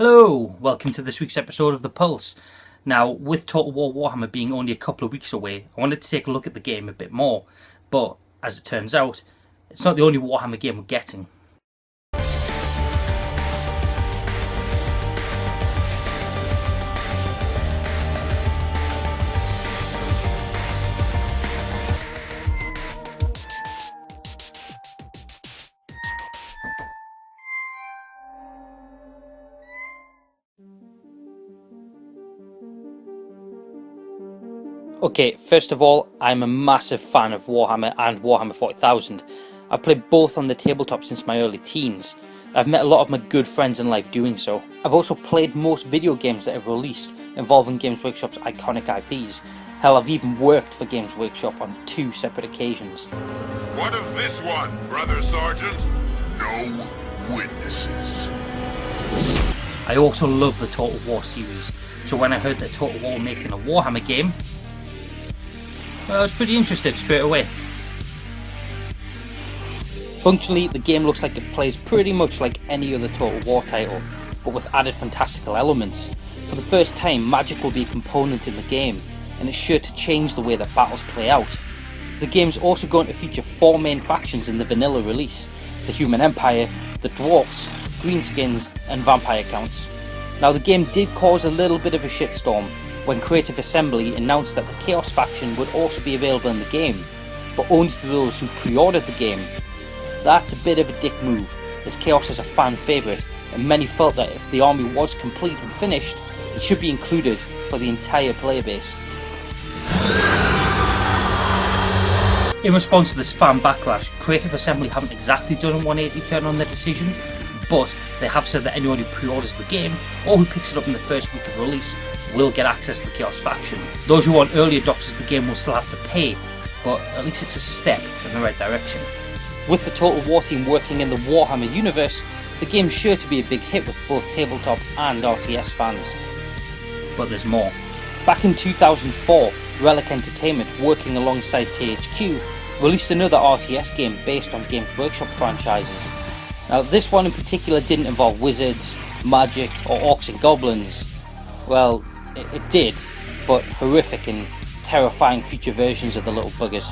Hello, welcome to this week's episode of The Pulse. Now, with Total War Warhammer being only a couple of weeks away, I wanted to take a look at the game a bit more, but as it turns out, it's not the only Warhammer game we're getting. Okay, first of all, I'm a massive fan of Warhammer and Warhammer 40,000. I've played both on the tabletop since my early teens. I've met a lot of my good friends in life doing so. I've also played most video games that have released involving Games Workshop's iconic IPs. Hell, I've even worked for Games Workshop on 2 separate occasions. What of this one, Brother Sergeant? No witnesses. I also love the Total War series, so when I heard that Total War were making a Warhammer game, well, I was pretty interested straight away. Functionally, the game looks like it plays pretty much like any other Total War title, but with added fantastical elements. For the first time, magic will be a component in the game, and it's sure to change the way that battles play out. The game's also going to feature 4 main factions in the vanilla release: the Human Empire, the Dwarfs, Greenskins, and Vampire Counts. Now, the game did cause a little bit of a shitstorm when Creative Assembly announced that the Chaos faction would also be available in the game, but only to those who pre-ordered the game. That's a bit of a dick move, as Chaos is a fan favourite, and many felt that if the army was complete and finished, it should be included for the entire player base. In response to this fan backlash, Creative Assembly haven't exactly done a 180 turn on their decision, but they have said that anyone who pre-orders the game, or who picks it up in the first week of release, will get access to the Chaos faction. Those who aren't early adopters of the game will still have to pay, but at least it's a step in the right direction. With the Total War team working in the Warhammer universe, the game's sure to be a big hit with both tabletop and RTS fans. But there's more. Back in 2004, Relic Entertainment, working alongside THQ, released another RTS game based on Games Workshop franchises. Now, this one in particular didn't involve wizards, magic, or orcs and goblins. Well, it did, but horrific and terrifying future versions of the little buggers.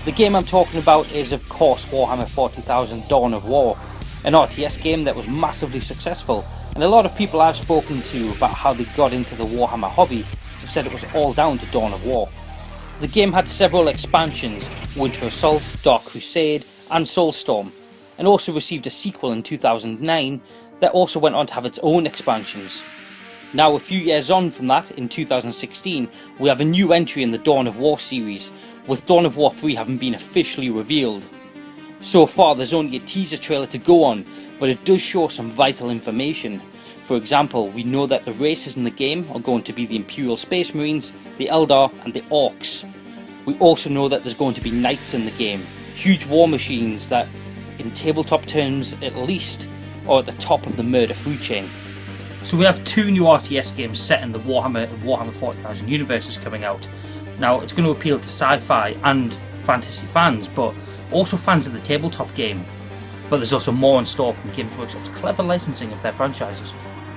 The game I'm talking about is, of course, Warhammer 40,000 Dawn of War, an RTS game that was massively successful, and a lot of people I've spoken to about how they got into the Warhammer hobby have said it was all down to Dawn of War. The game had several expansions: Winter Assault, Dark Crusade, and Soulstorm, and also received a sequel in 2009 that also went on to have its own expansions. Now, a few years on from that, in 2016, we have a new entry in the Dawn of War series, with Dawn of War 3 having been officially revealed. So far, there's only a teaser trailer to go on, but it does show some vital information. For example, we know that the races in the game are going to be the Imperial Space Marines, the Eldar, and the Orcs. We also know that there's going to be knights in the game, huge war machines that, in tabletop terms at least, are at the top of the murder food chain. So we have 2 new RTS games set in the Warhammer and Warhammer 40,000 universes coming out. Now, it's going to appeal to sci-fi and fantasy fans, but also fans of the tabletop game. But there's also more in store from Games Workshop's clever licensing of their franchises.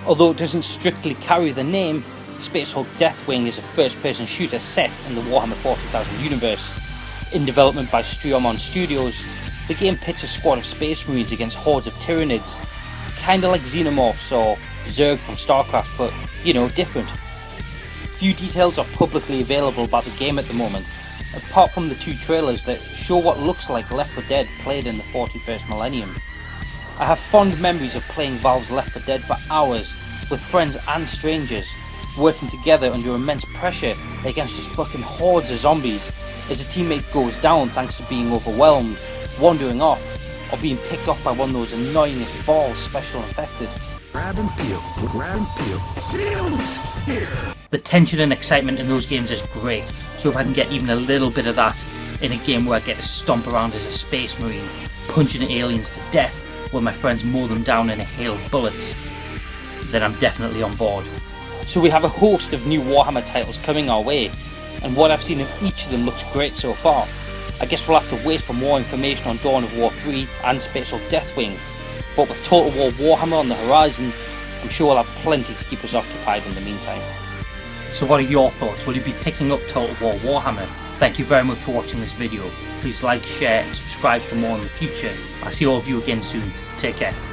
Although it doesn't strictly carry the name, Space Hulk Deathwing is a first-person shooter set in the Warhammer 40,000 universe. In development by Streamon Studios, the game pits a squad of Space Marines against hordes of Tyranids, kinda like Xenomorphs or Zerg from StarCraft, but, you know, different. Few details are publicly available about the game at the moment, apart from the 2 trailers that show what looks like Left 4 Dead played in the 41st millennium. I have fond memories of playing Valve's Left 4 Dead for hours, with friends and strangers, working together under immense pressure against just fucking hordes of zombies, as a teammate goes down thanks to being overwhelmed, wandering off, or being picked off by one of those annoyingest balls special infected. Grab and peel. Shields here! The tension and excitement in those games is great, so if I can get even a little bit of that in a game where I get to stomp around as a space marine, punching aliens to death while my friends mow them down in a hail of bullets, then I'm definitely on board. So we have a host of new Warhammer titles coming our way, and what I've seen of each of them looks great so far. I guess we'll have to wait for more information on Dawn of War 3 and Space Hulk Deathwing, but with Total War Warhammer on the horizon, I'm sure we'll have plenty to keep us occupied in the meantime. So what are your thoughts? Will you be picking up Total War Warhammer? Thank you very much for watching this video. Please like, share and subscribe for more in the future. I'll see all of you again soon. Take care.